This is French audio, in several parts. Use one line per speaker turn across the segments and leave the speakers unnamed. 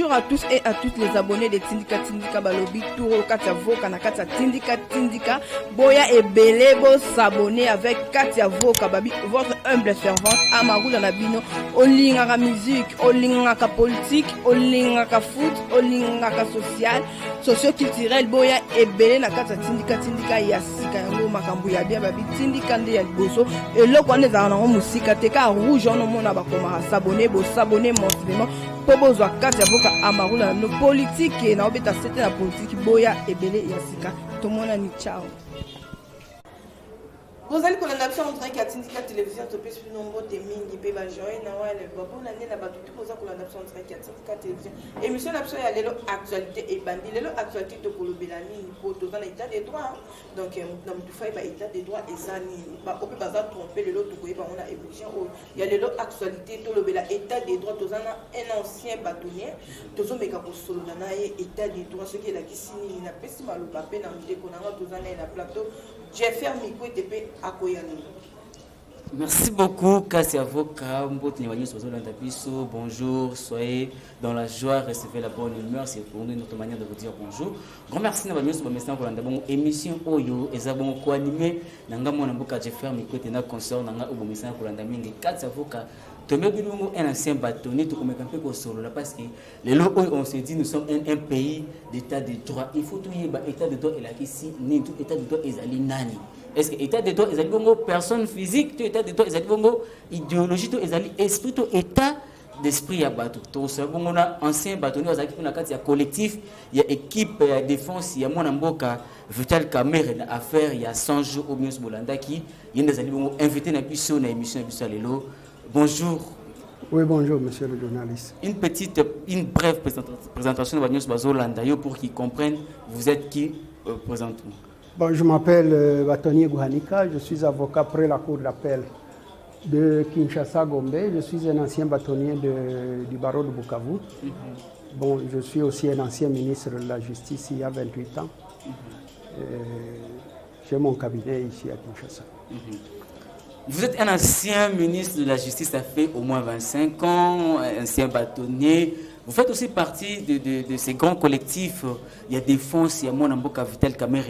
Bonjour à tous et à toutes les abonnés de Tindika Tindika Balobi, Touro Katia Voka, Nakatia Tindika Tindika, Boya et Belebo s'abonner avec Katia Voka, Babi, votre humble servante, Amarou dans la bino, Olingaka musique, Olingaka politique, Olingaka foot, Olingaka social, socio-culturel, Boya et Belé, Nakatia Tindika Tindika, Yassika, Yango, Makambu, Yabia, Babi, Tindika, Boso, et le qu'on est dans la musique, Teka, rouge, on a mon abakoma, s'abonner, s'abonner, mensuellement. Pobozo Katia Voka Amarula no politique na obeta c'était la politique boya ebele yasika tomona ni ciao. Vous allez qu'on a l'option en train qu'Atindika télévision te plus nombreux de mingi pe ba join na wa le babo na la ba tout posa qu'on a l'option en train qu'Atindika télévision émission l'option ya lelo actualité et bandi lelo actualité to kolobela ni po to dans l'état des droits donc na mutu fa ba état des droits ezani ba ope baza tromper lelo to ko ba on a évolution ya lelo actualité to lobela état des droits to zana un ancien bâtonnier to zo meka ko solo na état des droits ce qui est la kisini na pesi maloba pe na ndeko na to zana na plateau Jeffer Miko TP Akoyani.
Merci beaucoup, Katia Voka. Bonjour, soyez dans la joie, recevez la bonne humeur. C'est pour nous notre manière de vous dire bonjour. Grand merci à vous. Émission Oyo, et Zabon co-animé. Nanga Monamboka Jeffer Miko Tena consort, Nanga Obomisan Kolandaming, Katia Voka. Un ancien bâtonnier, tout comme un peu solo là parce que les lots on se dit nous sommes un pays d'état de droit. Il faut tout y avoir état de droit et là ici ni tout état de droit est allé nani. Est-ce que état de droit est allé bongo personne physique, tout état de droit est allé bongo idéologie, tout est allé esprit, tout état d'esprit à bateau. Tout ça bon on a ancien bâtonnier aux équipes il y a collectif, il y a équipe de défense, il y a mon amboka Vital Caméra affaire il y a 100 jours au mieux Bolanda qui il y a des allé bongo invité na émission lelo. Bonjour.
Oui, bonjour, monsieur le journaliste.
Une brève présentation de Banyos Bazolanda pour qu'ils comprennent vous êtes qui présentement.
Bon, je m'appelle Batonier Gouhanika, je suis avocat près la cour d'appel de Kinshasa Gombe. Je suis un ancien bâtonnier du barreau de Bukavu. Bon, je suis aussi un ancien ministre de la Justice il y a 28 ans. J'ai mon cabinet ici à Kinshasa.
Vous êtes un ancien ministre de la Justice, ça fait au moins 25 ans, ancien bâtonnier. Vous faites aussi partie de ces grands collectifs. Il y a Défense, il y a Monamboka Vital Caméra,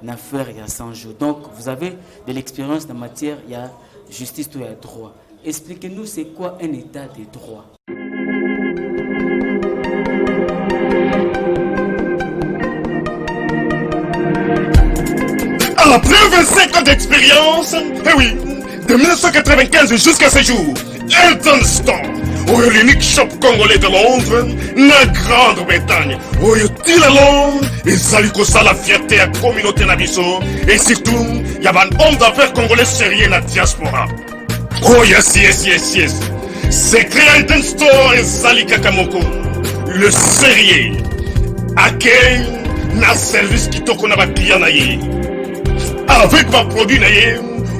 une affaire, il y a 100 jours. Donc, vous avez de l'expérience en matière, il y a justice, il y a droit. Expliquez-nous, c'est quoi un état de droit?
Après 25 ans d'expérience, eh oui, de 1995 jusqu'à ce jour, Elton Storm, l'unique shop congolais de Londres, la Grande-Bretagne, il est Londres, et Zaliko ça la fierté à la communauté Nabiso, et surtout, il y a un homme d'affaires congolais sérieux dans la diaspora. Oh yes, yes, yes, yes. C'est créé Elton Storm et Zalika Kamoko, le sérieux, à quel na service qui t'a qu'on a client avec ma produit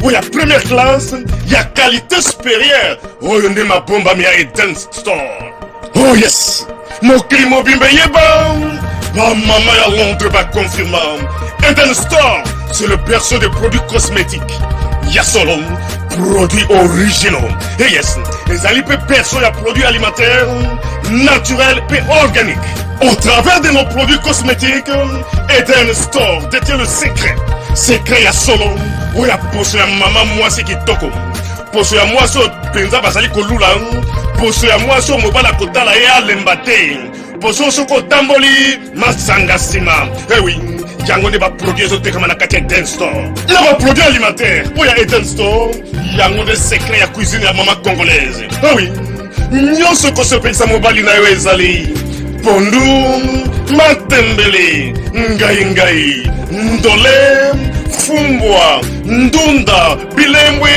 où il y a première classe, il y a qualité supérieure. Oh, il y a ma bombe à Eden Store. Oh yes, mon crime bimbe yeba. Ma maman à Londres va confirmer. Eden Store, c'est le berceau des produits cosmétiques. Il y a solo produits originaux. Et yes, les alipes perso y a produits alimentaires, naturels et organiques. Au travers de nos produits cosmétiques, Eden Store détient le secret. Secret ya solo, où ya poso ya maman moi c'est qui toko. Poso ya moi so penza basali kolula, poso ya moi so mobala kotala ya lembate. Poso so kotamboli masanga sima. Eh oui, yango ne ba produit zo tekama na kati Eden Store. Na ba produit alimentaire, où ya Eden Store, yango de secret ya cuisine ya maman congolaise. Eh oui, nyonso ko so penza mobali na yo ezali. Pondu, matembele, ngai, ndole, fumbwa, ndunda, bilembwe,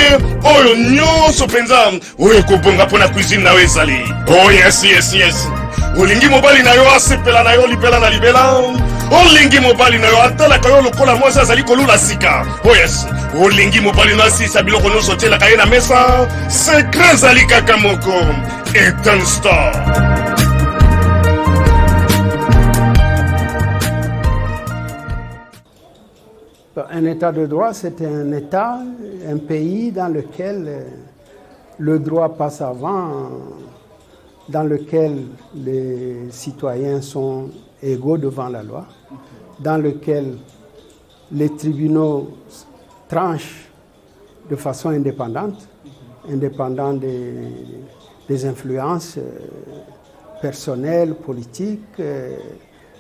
oyo nyonso penza, oyo kobonga pona cuisine na ezali. Oh yes, yes, yes. Olingi mobali na yo asepela na yo libela na libela. Olingi mobali na yo atala kayo lokola mwasi azali kolula sika. Oh yes. Olingi mobali na si sabiloko nyonso tela kaye na mesa. Secret zali kaka moko. Eden Store.
Un état de droit, c'est un état, un pays dans lequel le droit passe avant dans lequel les citoyens sont égaux devant la loi, dans lequel les tribunaux tranchent de façon indépendante, indépendante des influences personnelles, politiques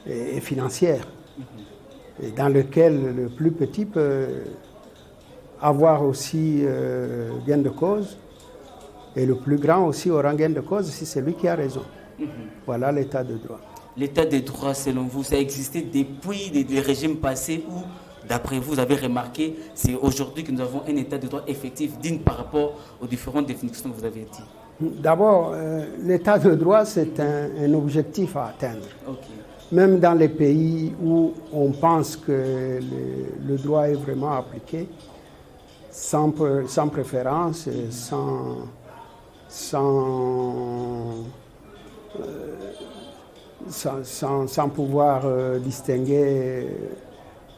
et financières, et dans lequel le plus petit peut avoir aussi gain de cause, et le plus grand aussi aura gain de cause si c'est lui qui a raison. Voilà l'état de droit.
L'état de droit, selon vous, ça a existé depuis des régimes passés où, d'après vous, avez remarqué, c'est aujourd'hui que nous avons un état de droit effectif digne par rapport aux différentes définitions que vous avez dit?
D'abord, l'état de droit, c'est un objectif à atteindre.
Okay.
Même dans les pays où on pense que le droit est vraiment appliqué, sans préférence, sans pouvoir distinguer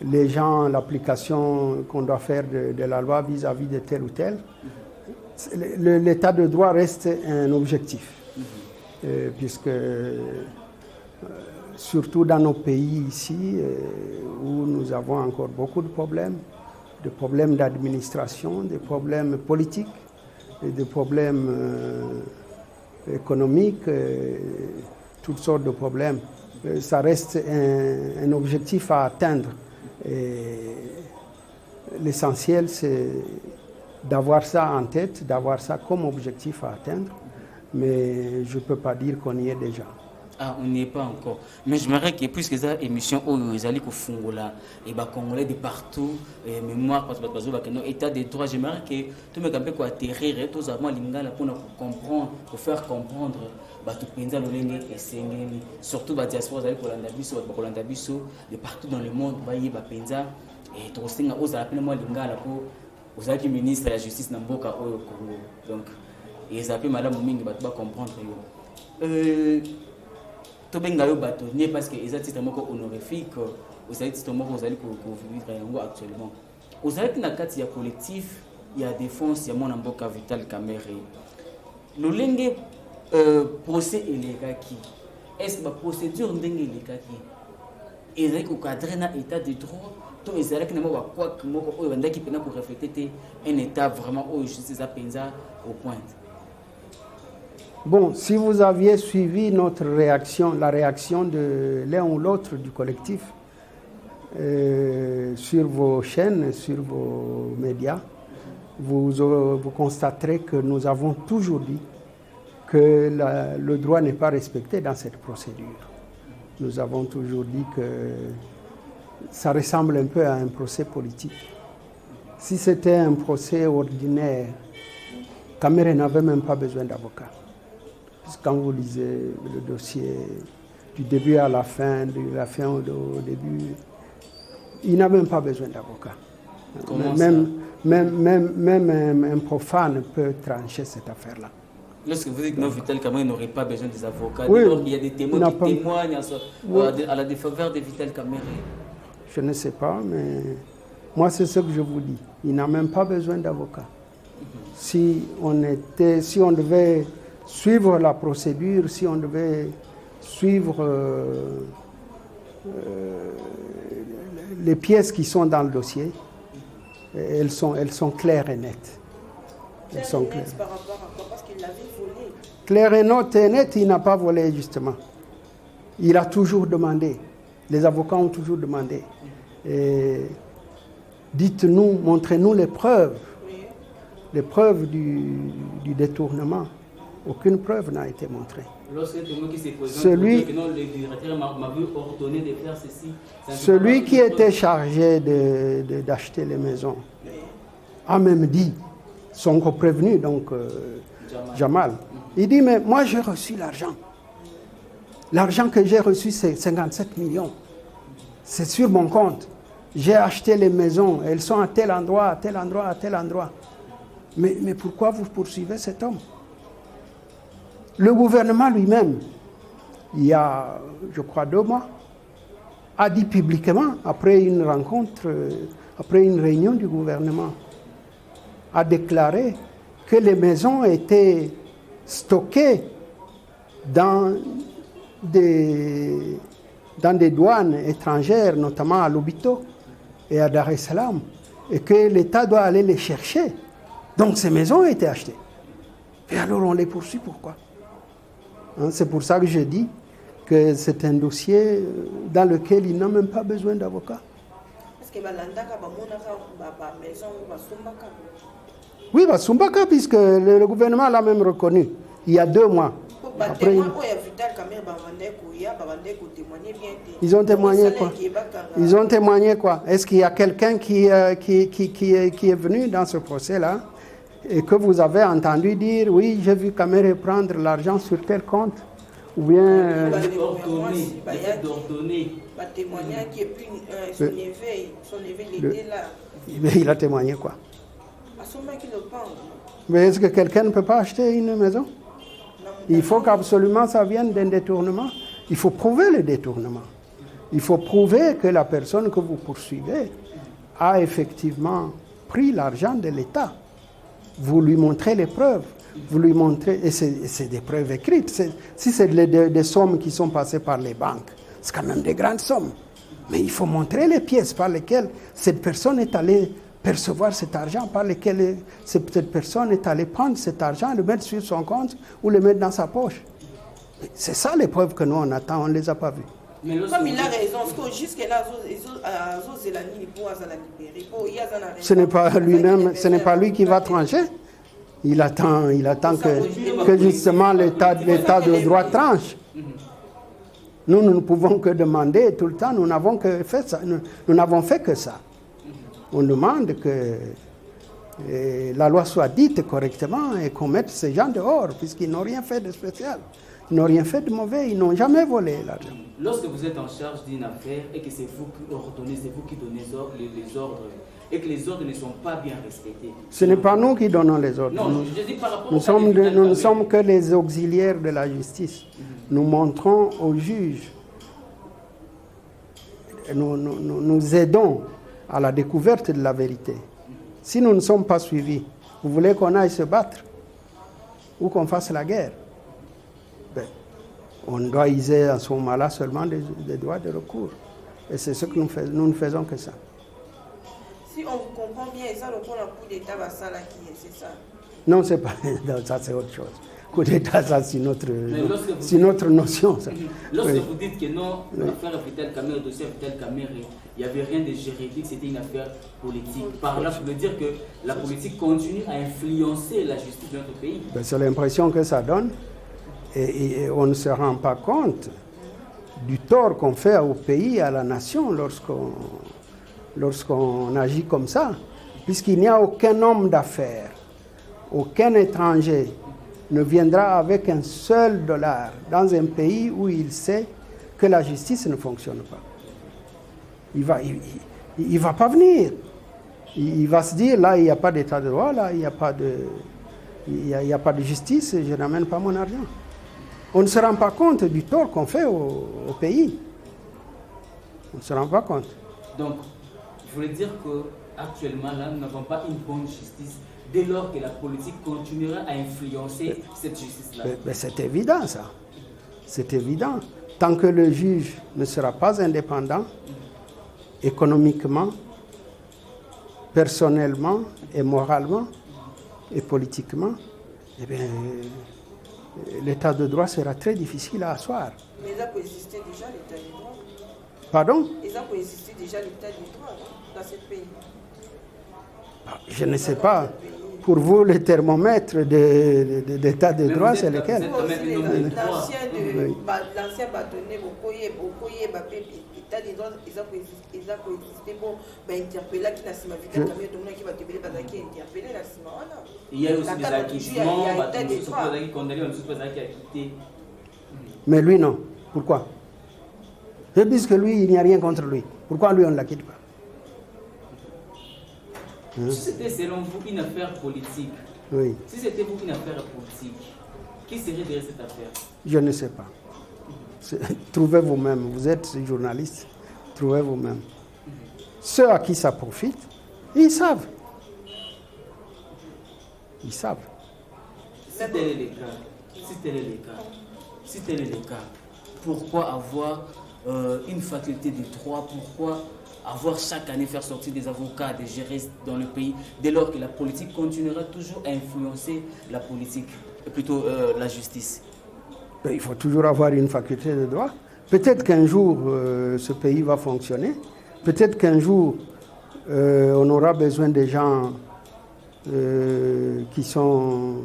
les gens, l'application qu'on doit faire de la loi vis-à-vis de tel ou tel. L'état de droit reste un objectif, puisque surtout dans nos pays ici, où nous avons encore beaucoup de problèmes d'administration, des problèmes politiques, et des problèmes économiques, toutes sortes de problèmes. Ça reste un objectif à atteindre. L'essentiel, c'est d'avoir ça en tête, d'avoir ça comme objectif à atteindre, mais je ne peux pas dire qu'on y est déjà.
Ah, on n'y est pas encore. Mais j'aimerais que, puisque cette émission, ils allaient au Fongola, et les Congolais de partout, mémoire, parce que nos états de droit, j'aimerais que tout le monde puisse atterrir, tous avant l'ingala pour comprendre, pour faire comprendre, tout penza l'olenge et sengeni, surtout la diaspora, vous allez pour l'andabiso, de partout dans le monde, vous voyez, penza, et tout ça, vous allez appeler moi l'ingala pour, vous allez ministre de la justice dans Mboka au Congo. Donc, ils appellent madame Mingi, vous allez comprendre. Tobenga yo bâtonnier parce que les titres honorifiques, vous avez titres vous allez vivre actuellement. Vous avez une carte collectif, il y a défense, il y a mon amboka Vital Kamerhe. Le lenge procès illégal qui est-ce que la procédure ndenge illégal qui est avec cadre na état de droit, to ezalaki na moko quoi moko oyo bandaki pena pour refléter un état vraiment où justice a penza au point.
Bon, si vous aviez suivi notre réaction, la réaction de l'un ou l'autre du collectif sur vos chaînes, sur vos médias, vous constaterez que nous avons toujours dit que le droit n'est pas respecté dans cette procédure. Nous avons toujours dit que ça ressemble un peu à un procès politique. Si c'était un procès ordinaire, Kamerhe n'avait même pas besoin d'avocat. Quand vous lisez le dossier du début à la fin, de la fin au début, il n'a même pas besoin d'avocat. Même un profane peut trancher cette affaire-là.
Lorsque vous dites que Vital Kamerhe n'aurait pas besoin des avocats,
oui,
il y a des témoins qui témoignent à la défaveur de Vital Kamerhe.
Je ne sais pas, mais moi c'est ce que je vous dis. Il n'a même pas besoin d'avocat. Si on devait suivre la procédure, si on devait suivre les pièces qui sont dans le dossier, elles sont claires et nettes. Elles sont claires. Par rapport à quoi? Parce qu'il l'avait volé. Claire et nette, il n'a pas volé justement. Il a toujours demandé. Les avocats ont toujours demandé. Dites-nous, montrez-nous les preuves. Les preuves du détournement. Aucune preuve n'a été montrée. Celui qui était chargé d'acheter les maisons a même dit, son prévenu, donc Jamal, il dit, mais moi j'ai reçu l'argent. L'argent que j'ai reçu, c'est 57 millions. C'est sur mon compte. J'ai acheté les maisons, elles sont à tel endroit, à tel endroit, à tel endroit. Mais pourquoi vous poursuivez cet homme? Le gouvernement lui-même, il y a, je crois, 2 mois, a dit publiquement, après une rencontre, après une réunion du gouvernement, a déclaré que les maisons étaient stockées dans des douanes étrangères, notamment à Lobito et à Dar es Salaam, et que l'État doit aller les chercher. Donc ces maisons ont été achetées. Et alors on les poursuit, pourquoi? C'est pour ça que je dis que c'est un dossier dans lequel il n'a même pas besoin d'avocat. Oui, Sumbaka, puisque le gouvernement l'a même reconnu il y a 2 mois. Après, ils ont témoigné quoi? Ils ont témoigné quoi? Est-ce qu'il y a quelqu'un qui est venu dans ce procès-là et que vous avez entendu dire oui, j'ai vu Kamere prendre l'argent sur tel compte? Ou bien il a témoigné quoi? Mais est-ce que quelqu'un ne peut pas acheter une maison? Il faut qu'absolument ça vienne d'un détournement. Il faut prouver le détournement. Il faut prouver que la personne que vous poursuivez a effectivement pris l'argent de l'État. Vous lui montrez les preuves. Vous lui montrez, et c'est des preuves écrites. Si c'est des sommes qui sont passées par les banques, c'est quand même des grandes sommes. Mais il faut montrer les pièces par lesquelles cette personne est allée percevoir cet argent, par lesquelles cette personne est allée prendre cet argent, le mettre sur son compte ou le mettre dans sa poche. C'est ça les preuves que nous on attend, on ne les a pas vues.
Comme il a raison,
ce n'est pas lui-même, ce n'est pas lui qui va trancher. Il attend que justement l'état de droit tranche. Nous ne pouvons que demander tout le temps, nous n'avons fait que ça. On demande que la loi soit dite correctement et qu'on mette ces gens dehors, puisqu'ils n'ont rien fait de spécial. Ils n'ont rien fait de mauvais, ils n'ont jamais volé l'argent.
Lorsque vous êtes en charge d'une affaire et que c'est vous qui ordonnez, c'est vous qui donnez les ordres, et que les ordres ne sont pas bien respectés.
Ce n'est pas nous qui donnons les ordres.
Non, je dis par rapport
nous ne sommes que les auxiliaires de la justice. Nous montrons aux juges, nous aidons à la découverte de la vérité. Si nous ne sommes pas suivis, vous voulez qu'on aille se battre ou qu'on fasse la guerre? On doit user à ce moment-là seulement des droits de recours. Et c'est ce que nous ne faisons que ça.
Si on comprend bien, ça le coup d'État va ça là qui est, c'est ça?
Non, c'est pas ça, c'est autre chose. Coup d'État, ça c'est notre notion. Ça.
Lorsque vous dites que non, l'affaire Vital Kamerhe, le dossier Vital Kamerhe, il n'y avait rien de juridique, c'était une affaire politique. Par là, je veux dire que la politique continue à influencer la justice de notre pays.
C'est l'impression que ça donne. Et on ne se rend pas compte du tort qu'on fait au pays, à la nation, lorsqu'on agit comme ça. Puisqu'il n'y a aucun homme d'affaires, aucun étranger ne viendra avec un seul dollar dans un pays où il sait que la justice ne fonctionne pas. Il va pas venir. Il va se dire, là, il n'y a pas d'état de droit, là, il n'y a pas de justice, je n'amène pas mon argent. On ne se rend pas compte du tort qu'on fait au pays. On ne se rend pas compte.
Donc, je voulais dire qu'actuellement, là, nous n'avons pas une bonne justice dès lors que la politique continuera à influencer cette justice-là.
Mais c'est évident, ça. C'est évident. Tant que le juge ne sera pas indépendant, économiquement, personnellement et moralement et politiquement, eh bien, l'état de droit sera très difficile à asseoir.
Mais il a coexisté déjà l'état de droit.
Pardon?
Il a coexisté déjà l'état de droit dans ce pays.
Je ne sais pas. Pour vous, le thermomètre d'état de droit, c'est lequel?
L'ancien bâtonnier, l'état de droit, ils ont coexisté pour interpeller qui n'a pas vu qui va te interpeller la Sima.
Il y a aussi des acquittements,
mais lui, non. Pourquoi? Puisque lui, il n'y a rien contre lui. Pourquoi lui, on ne la quitte pas?
Si c'était selon vous une affaire politique,
oui.
Si c'était vous une affaire politique, qui serait derrière cette affaire?
Je ne sais pas. Trouvez vous-même. Vous êtes journaliste. Trouvez vous-même. Ceux à qui ça profite, ils savent. Ils savent.
Si tel est le cas, Si tel est le cas, pourquoi avoir une faculté de droit? Pourquoi avoir chaque année faire sortir des avocats, des juristes dans le pays, dès lors que la politique continuera toujours à influencer la politique, plutôt la justice?
Il faut toujours avoir une faculté de droit. Peut-être qu'un jour, ce pays va fonctionner. Peut-être qu'un jour, on aura besoin des gens qui sont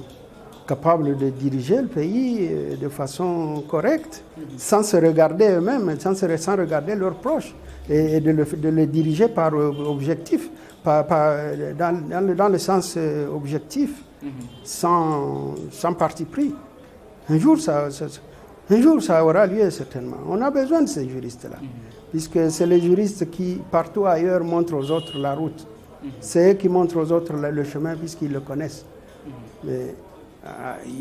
capables de diriger le pays de façon correcte, sans se regarder eux-mêmes, sans regarder leurs proches, et de le diriger par objectif, dans le sens objectif, sans parti pris. Un jour, ça aura lieu certainement. On a besoin de ces juristes-là, puisque c'est les juristes qui, partout ailleurs, montrent aux autres la route. C'est eux qui montrent aux autres le chemin, puisqu'ils le connaissent. Mais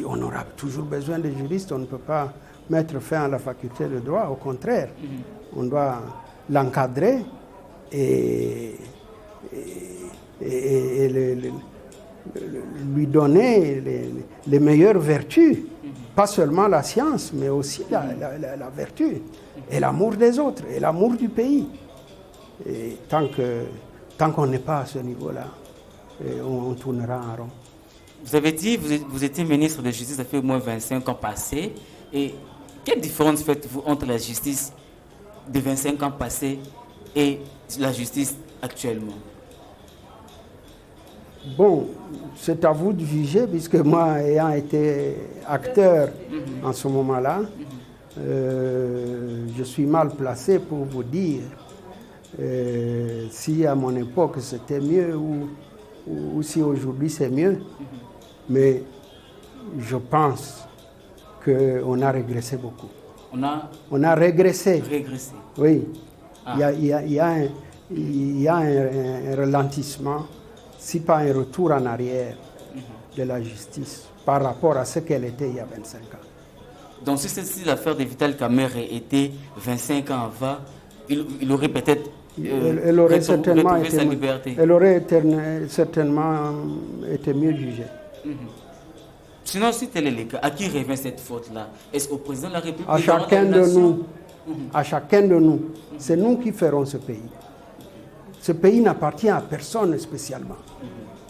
on aura toujours besoin de juristes. On ne peut pas mettre fin à la faculté de droit. Au contraire, on doit l'encadrer et lui donner les meilleures vertus. Pas seulement la science, mais aussi la vertu, et l'amour des autres, et l'amour du pays. Et tant qu'on n'est pas à ce niveau-là, on tournera en rond.
Vous avez dit que vous étiez ministre de la Justice, ça fait au moins 25 ans passés. Et quelle différence faites-vous entre la justice de 25 ans passés et la justice actuellement?
Bon, c'est à vous de juger, puisque moi, ayant été acteur en ce moment-là, je suis mal placé pour vous dire si à mon époque c'était mieux ou si aujourd'hui c'est mieux. Mais je pense qu'on a régressé beaucoup. On a régressé. Oui. Ah. Il y a un ralentissement, si pas un retour en arrière de la justice par rapport à ce qu'elle était il y a 25 ans.
Donc si l'affaire de Vital Kamerhe était 25 ans avant, il aurait peut-être
elle aurait certainement
sa liberté.
Elle aurait certainement été mieux jugée.
Sinon, si tel est le cas, à qui revient cette faute-là? Est-ce au président de la République?
À chacun de nous. À chacun de nous. C'est nous qui ferons ce pays. Ce pays n'appartient à personne spécialement.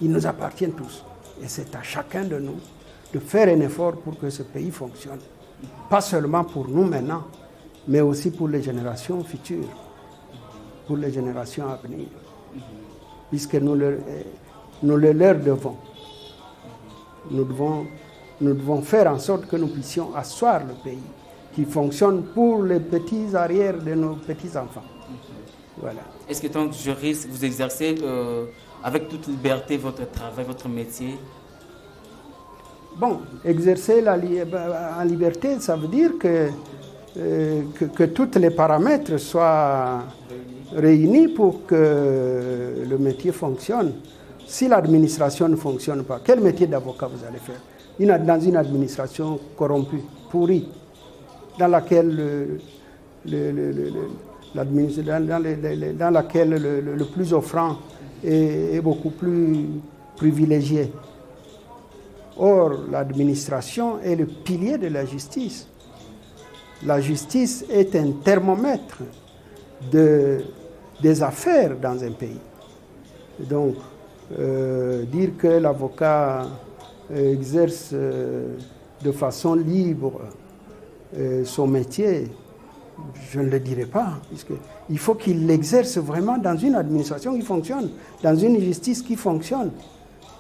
Il nous appartient tous. Et c'est à chacun de nous de faire un effort pour que ce pays fonctionne. Pas seulement pour nous maintenant, mais aussi pour les générations futures, pour les générations à venir. Puisque nous le leur devons. Nous devons faire en sorte que nous puissions asseoir le pays, qui fonctionne pour les petits arrières de nos petits-enfants. Voilà.
Est-ce que tant que juriste, vous exercez avec toute liberté votre travail, votre métier?
Bon, exercer en liberté, ça veut dire que tous les paramètres soient réunis pour que le métier fonctionne. Si l'administration ne fonctionne pas, quel métier d'avocat vous allez faire? Dans une administration corrompue, pourrie, dans laquelle le plus offrant est beaucoup plus privilégié. Or, l'administration est le pilier de la justice. La justice est un thermomètre des affaires dans un pays. Donc, dire que l'avocat exerce de façon libre son métier, je ne le dirai pas, puisqu'il faut qu'il l'exerce vraiment dans une administration qui fonctionne, dans une justice qui fonctionne,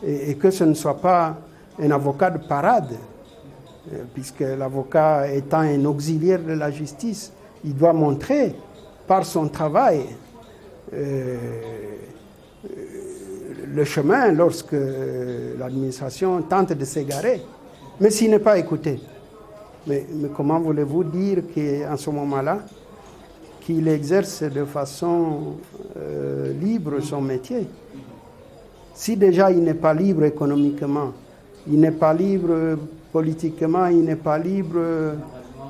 et que ce ne soit pas un avocat de parade, puisque l'avocat étant un auxiliaire de la justice, il doit montrer par son travail le chemin lorsque l'administration tente de s'égarer. Mais s'il n'est pas écouté, mais comment voulez-vous dire qu'en ce moment-là, qu'il exerce de façon libre son métier? Si déjà il n'est pas libre économiquement, il n'est pas libre politiquement, il n'est pas libre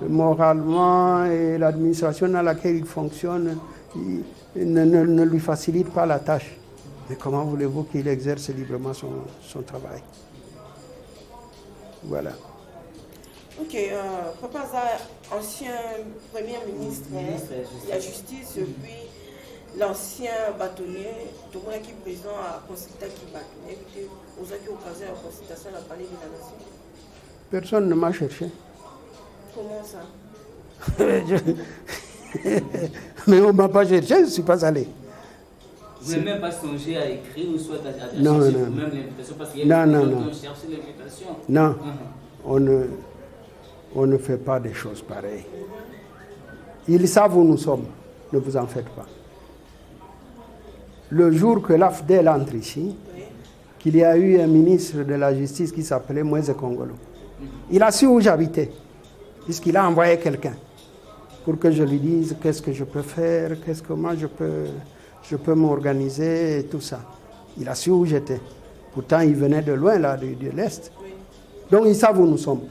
moralement, et l'administration dans laquelle il fonctionne ne lui facilite pas la tâche. Mais comment voulez-vous qu'il exerce librement son travail? Voilà.
Ok, Papa Za, ancien premier ministre de la justice, puis l'ancien bâtonnier, tout le monde qui est présent à consulter qui bâtonnier, aux qui occasion à consultation à la palais de la nation.
Personne ne m'a cherché.
Comment ça?
Mais on ne m'a pas cherché, je ne suis pas allé.
Vous n'avez même pas songé à écrire ou soit à chercher
Non,
vous-même l'invitation parce qu'il y a des gens qui ont cherché l'invitation.
Non, on ne fait pas des choses pareilles. Ils savent où nous sommes, ne vous en faites pas. Le jour que l'AFDEL entre ici, qu'il y a eu un ministre de la Justice qui s'appelait Moïse Kongolo. Il a su où j'habitais, puisqu'il a envoyé quelqu'un pour que je lui dise qu'est-ce que je peux faire, comment je peux m'organiser et tout ça. Il a su où j'étais. Pourtant, il venait de loin, là, de l'Est. Donc, ils savent où nous sommes.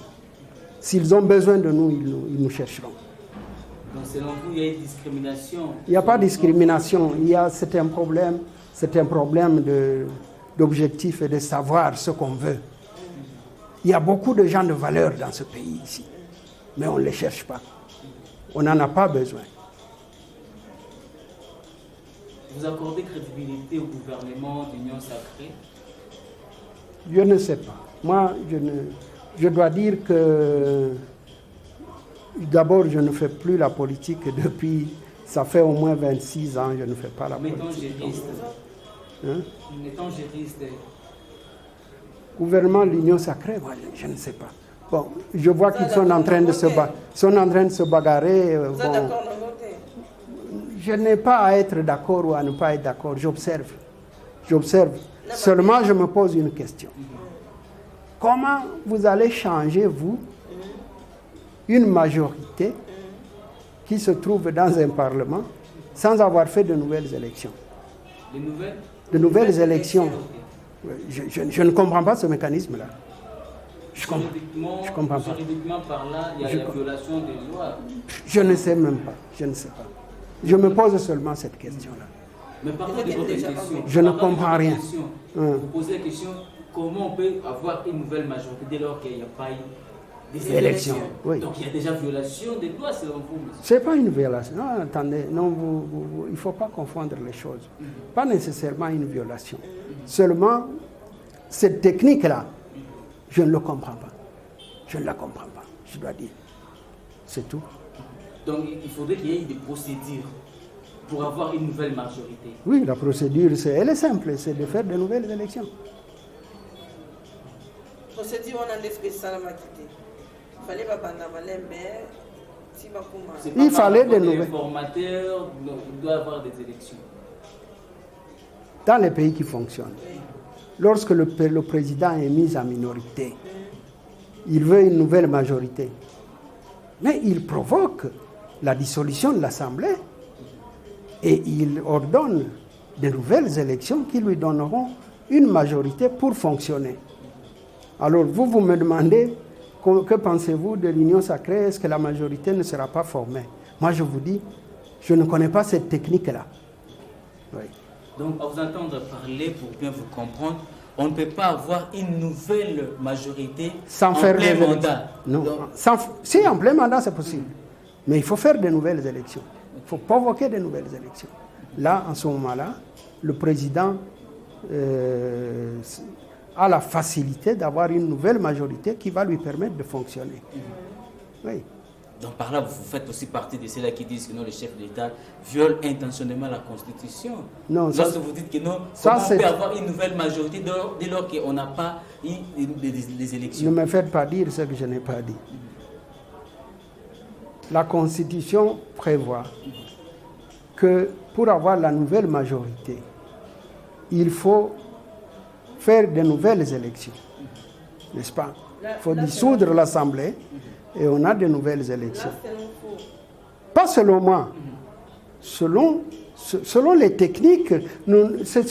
S'ils ont besoin de nous, ils nous chercheront.
Donc, selon vous, il y a une discrimination?
Il n'y a pas de discrimination. C'est un problème d'objectif et de savoir ce qu'on veut. Il y a beaucoup de gens de valeur dans ce pays ici, mais on ne les cherche pas. On n'en a pas besoin.
Vous accordez crédibilité au gouvernement d'Union Sacrée?
Je ne sais pas. Moi, je dois dire que d'abord, je ne fais plus la politique depuis, ça fait au moins 26 ans, je ne fais pas la politique.
Mettons juriste.
Gouvernement de l'Union Sacrée, moi, je ne sais pas. Bon, je vois qu'ils sont en train de se bagarrer.
Vous êtes d'accord dans votre tête?
Je n'ai pas à être d'accord ou à ne pas être d'accord. J'observe. Seulement, je me pose une question. Comment vous allez changer, vous, une majorité qui se trouve dans un parlement sans avoir fait de nouvelles élections? De nouvelles élections. Je ne comprends pas ce mécanisme-là. Je comprends pas.
Juridiquement parlant, il y a la violation des lois.
Je ne sais même pas. Je ne sais pas. Je me pose seulement cette question-là.
Mais par contre, votre question,
je ne comprends rien.
Vous posez la question, comment on peut avoir une nouvelle majorité dès lors qu'il n'y a pas eu des élections?
Oui.
Donc il y a déjà violation des lois selon vous, monsieur?
Ce n'est pas une violation. Non, attendez, non, il ne faut pas confondre les choses. Pas nécessairement une violation. Seulement, cette technique-là, je ne le comprends pas. Je ne la comprends pas, je dois dire. C'est tout.
Donc il faudrait qu'il y ait des procédures pour avoir une nouvelle majorité.
Oui, la procédure, elle est simple, c'est de faire de nouvelles élections.
Procédure, on a des spéciales à quitter. Il fallait pas
il fallait des nouvelles.
Les formateurs doivent avoir des élections.
Dans les pays qui fonctionnent, lorsque le président est mis en minorité, il veut une nouvelle majorité. Mais il provoque la dissolution de l'Assemblée et il ordonne de nouvelles élections qui lui donneront une majorité pour fonctionner. Alors vous me demandez, que pensez-vous de l'Union Sacrée? Est-ce que la majorité ne sera pas formée? Moi je vous dis, je ne connais pas cette technique-là. Oui.
Donc à vous entendre parler, pour bien vous comprendre, on ne peut pas avoir une nouvelle majorité
sans faire
plein mandat.
Non. Si en plein mandat c'est possible. Mais il faut faire de nouvelles élections. Il faut provoquer de nouvelles élections. Là, en ce moment-là, le président a la facilité d'avoir une nouvelle majorité qui va lui permettre de fonctionner. Oui.
Donc par là, vous faites aussi partie de ceux-là qui disent que non, le chef d'État viole intentionnellement la Constitution.
Non,
lorsque vous dites que non, comment on peut avoir une nouvelle majorité dès lors qu'on n'a pas eu des élections?
Ne me faites pas dire ce que je n'ai pas dit. La Constitution prévoit que pour avoir la nouvelle majorité, il faut faire de nouvelles élections. N'est-ce pas? Il faut dissoudre l'Assemblée et on a de nouvelles élections. Pas selon moi. Selon les techniques, ces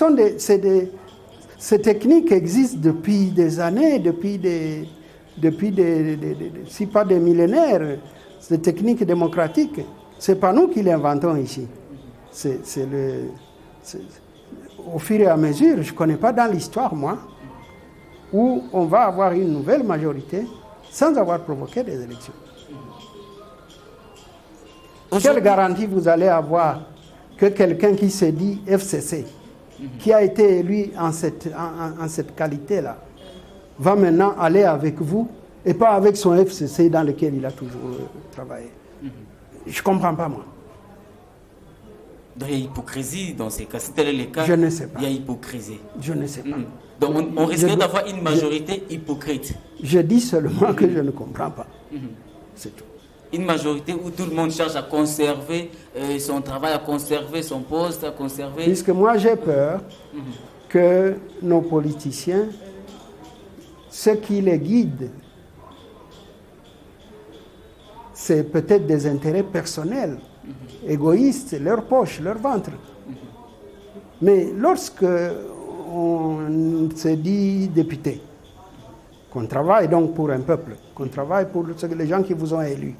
techniques existent depuis des années, si pas des millénaires. Ces techniques démocratiques, ce n'est pas nous qui les inventons ici. Au fur et à mesure, je ne connais pas dans l'histoire, moi, où on va avoir une nouvelle majorité sans avoir provoqué des élections. Quelle garantie vous allez avoir que quelqu'un qui se dit FCC, qui a été élu en cette qualité-là, va maintenant aller avec vous et pas avec son FCC dans lequel il a toujours travaillé? Je ne comprends pas, moi.
Donc il y a hypocrisie dans ces cas. Si tel est le cas,
je ne sais pas.
Il y a hypocrisie.
Je ne sais pas.
Donc on risquerait d'avoir une majorité hypocrite.
Je dis seulement que je ne comprends pas. C'est tout.
Une majorité où tout le monde cherche à conserver son travail, à conserver son poste, à conserver...
Puisque moi j'ai peur que nos politiciens, ce qui les guide, c'est peut-être des intérêts personnels, égoïstes, leur poche, leur ventre. Mais lorsque on se dit député, qu'on travaille donc pour un peuple, qu'on travaille pour les gens qui vous ont élus,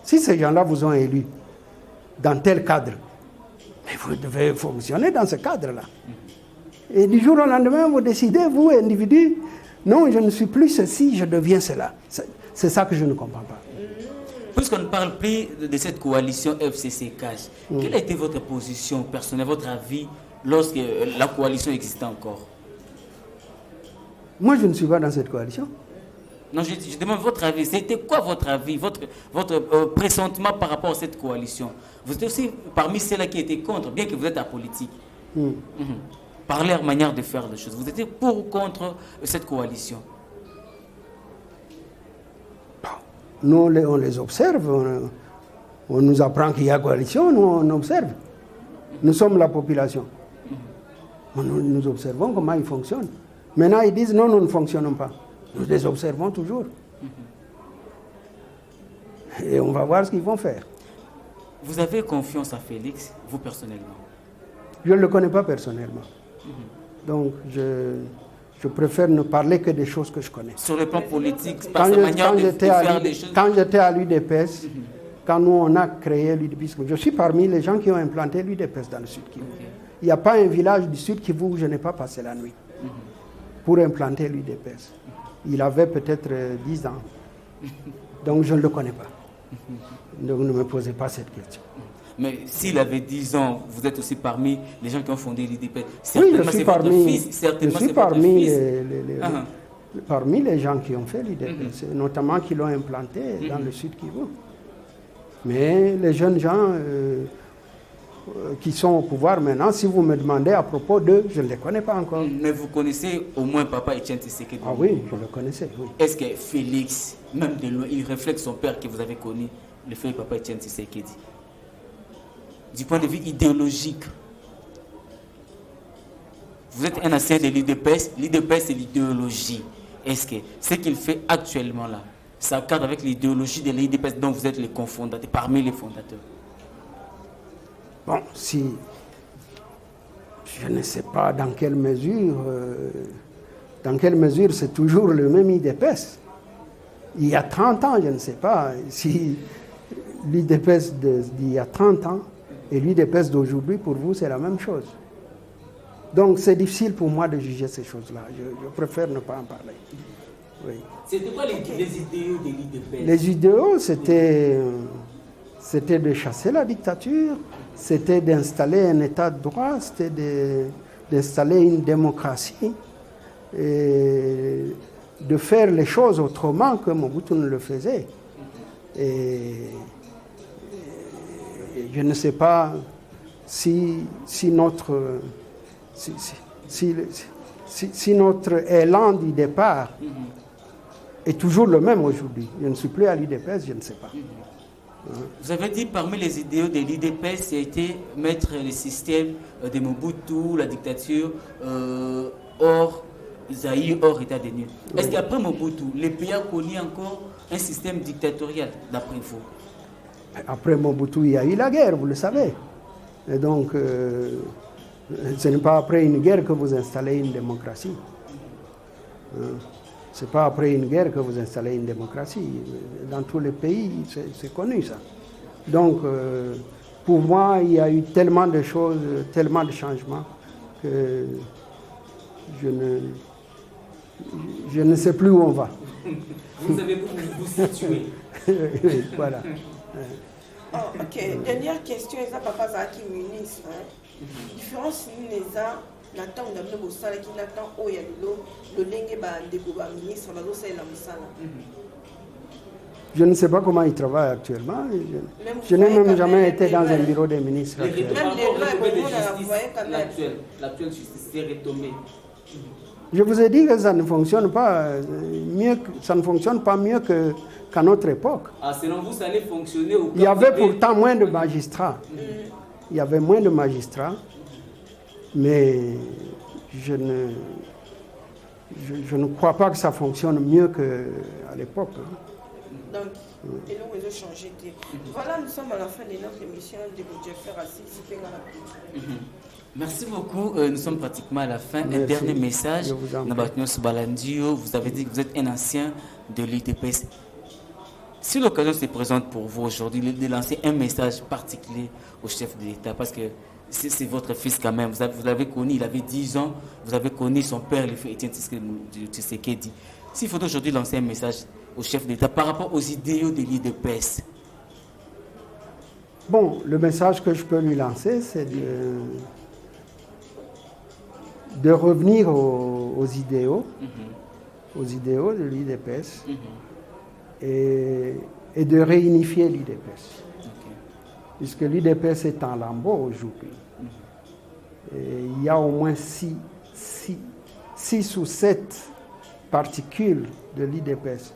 si ces gens-là vous ont élus dans tel cadre, mais vous devez fonctionner dans ce cadre-là. Et du jour au lendemain, vous décidez, vous, individu, non, je ne suis plus ceci, je deviens cela. C'est ça que je ne comprends pas.
Puisqu'on ne parle plus de cette coalition FCC-CAJ, quelle a été votre position personnelle, votre avis, lorsque la coalition existait encore?
Moi, je ne suis pas dans cette coalition.
Non, je demande votre avis. C'était quoi votre avis, votre pressentiment par rapport à cette coalition? Vous êtes aussi parmi ceux-là qui étaient contre, bien que vous êtes apolitique. Par leur manière de faire les choses. Vous étiez pour ou contre cette coalition?
Nous, on les observe. On nous apprend qu'il y a coalition, nous, on observe. Nous sommes la population. Nous observons comment ils fonctionnent. Maintenant, ils disent non, nous ne fonctionnons pas. Nous les observons toujours. Et on va voir ce qu'ils vont faire.
Vous avez confiance à Félix, vous personnellement?
Je ne le connais pas personnellement. Donc, je préfère ne parler que des choses que je connais.
Sur le plan politique, par sa manière de faire les choses?
Quand j'étais à l'UDPS, quand nous on a créé l'UDPS, je suis parmi les gens qui ont implanté l'UDPS dans le Sud Kivu. Il n'y a pas un village du Sud Kivu où je n'ai pas passé la nuit pour implanter l'UDPS. Il avait peut-être 10 ans. Donc je ne le connais pas. Donc ne me posez pas cette question.
Mais s'il avait 10 ans, vous êtes aussi parmi les gens qui ont fondé l'UDPS.
Oui, je suis parmi les gens qui ont fait l'UDPS, notamment qui l'ont implanté dans le Sud Kivu. Mais les jeunes gens qui sont au pouvoir maintenant, si vous me demandez à propos d'eux, je ne les connais pas encore.
Mais vous connaissez au moins Papa Etienne Tshisekedi?
Ah oui, je le connaissais, oui.
Est-ce que Félix, même de loin, il reflète son père que vous avez connu, le fait Papa Etienne Tshisekedi? Du point de vue idéologique, vous êtes un ancien de l'UDPS, l'UDPS c'est l'idéologie. Est-ce que ce qu'il fait actuellement là, ça cadre avec l'idéologie de l'UDPS dont vous êtes les cofondateurs, parmi les fondateurs?
Bon, si je ne sais pas dans quelle mesure c'est toujours le même UDPS. Il y a 30 ans, je ne sais pas si l'UDPS d'il y a 30 ans et l'UDPS d'aujourd'hui, pour vous, c'est la même chose. Donc c'est difficile pour moi de juger ces choses-là. Je préfère ne pas en parler. Oui.
C'était quoi les idéaux de l'UDPS?
Les idéaux, c'était de chasser la dictature, c'était d'installer un état de droit, c'était d'installer une démocratie et de faire les choses autrement que Mobutu ne le faisait. Et je ne sais pas si notre élan du départ est toujours le même aujourd'hui. Je ne suis plus à l'UDPS, je ne sais pas.
Vous avez dit parmi les idéaux de l'UDPS, c'était mettre le système de Mobutu, la dictature, hors Zaïre, hors état de nuit. Est-ce qu'après Mobutu, le pays a connu encore un système dictatorial, d'après vous?
Après Mobutu, il y a eu la guerre, vous le savez. Et donc, ce n'est pas après une guerre que vous installez une démocratie. Ce n'est pas après une guerre que vous installez une démocratie. Dans tous les pays, c'est connu ça. Donc, pour moi, il y a eu tellement de choses, tellement de changements que je ne sais plus où on va.
Vous savez où vous vous situez.
Voilà.
Oh, ok, dernière question, eza papa Zaki ministre. Différence ni eza Nathan on a bien mosala qui Nathan oya le lenge ba ndeko ba ministre bazo sala mosala.
Je ne sais pas comment il travaille actuellement. Je n'ai même jamais été dans un bureau des ministres.
L'actuelle justice s'est retombée.
Je vous ai dit que ça ne fonctionne pas mieux, ça ne fonctionne pas mieux qu'à notre époque.
Ah, selon vous, ça allait fonctionner au
Il y avait pourtant moins de magistrats. Il y avait moins de magistrats, mais je ne crois pas que ça fonctionne mieux qu'à l'époque.
Donc, et nous, ils ont changé. Voilà, nous sommes à la fin de notre émission de Jeffer Assis.
Merci beaucoup. Nous sommes pratiquement à la fin. Un dernier message. Vous avez dit que vous êtes un ancien de l'UDPS. Si l'occasion se présente pour vous aujourd'hui de lancer un message particulier au chef de l'État, parce que c'est votre fils quand même, vous l'avez connu, il avait 10 ans, vous avez connu son père, le frère Étienne Tshisekedi. S'il faut aujourd'hui lancer un message au chef d'État par rapport aux idéaux de l'UDPS.
Bon, le message que je peux lui lancer, c'est de revenir aux idéaux, aux idéaux de l'UDPS et de réunifier l'UDPS. Puisque l'UDPS est en lambeaux aujourd'hui. Il y a au moins 6 ou 7 particules de l'UDPS.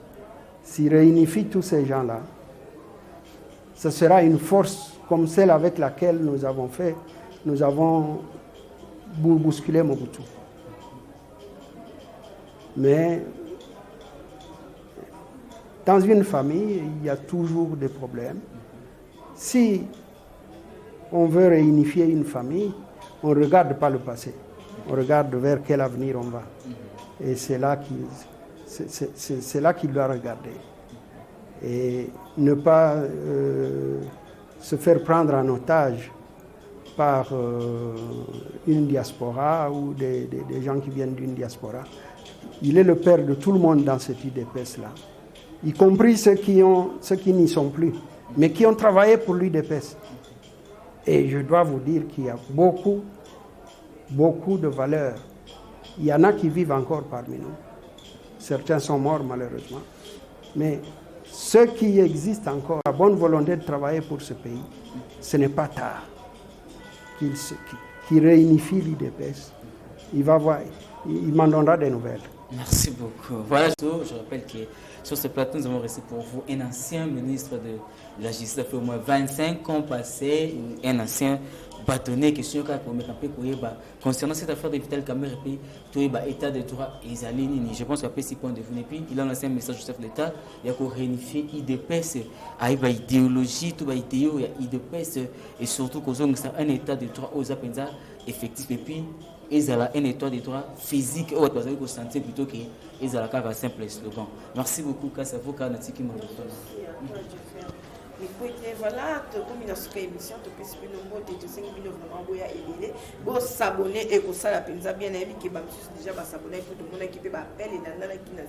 S'il réunifie tous ces gens-là, ce sera une force comme celle avec laquelle nous avons bousculé Mobutu. Mais dans une famille, il y a toujours des problèmes. Si on veut réunifier une famille, on ne regarde pas le passé. On regarde vers quel avenir on va. Et c'est là qu'il doit regarder. Et ne pas se faire prendre en otage par une diaspora ou des gens qui viennent d'une diaspora. Il est le père de tout le monde dans cette UDPS-là, y compris ceux qui n'y sont plus, mais qui ont travaillé pour l'UDPS. Et je dois vous dire qu'il y a beaucoup de valeurs. Il y en a qui vivent encore parmi nous. Certains sont morts malheureusement. Mais ceux qui existent encore, la bonne volonté de travailler pour ce pays, ce n'est pas tard qu'il réunifie l'UDPS. Il m'en donnera des nouvelles.
Merci beaucoup. Voilà, je rappelle que sur ce plateau, nous avons reçu pour vous un ancien ministre de la Justice, ça fait au moins 25 ans passé, un ancien bâtonnier qui est concernant cette affaire de Vital Kamerhe et puis tout l'état de droit Isaline. Je pense qu'après 6 points de vue, et puis il a lancé un message au chef de l'État, il y a réunifier l'IDPS à l'idéologie, tout l'idéo, l'IDPS et surtout qu'on a un état de droit aux appels effectifs et puis ils ont un état de droit physique ou de santé plutôt qu'ils ont un simple slogan. Merci beaucoup, Kassavo Kanatiki Mondotola.
Voilà, comme il a ce émission, tu peux suivre le mot de 5 000 vraiment boya et bon s'abonner et ça la pensa bien aimé qui va déjà s'abonner pour tout le monde qui peut appeler et nana qui n'a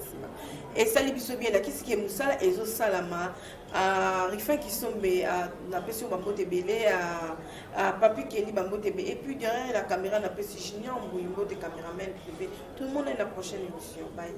et ça les bisous bien là qu'est-ce qui est moussala et zo salama à rifin qui sont na pression bambo te belé à papi qui est bambo te et puis derrière la caméra na pression junior mbouimbo de caméraman privé tout le monde est la prochaine émission bye.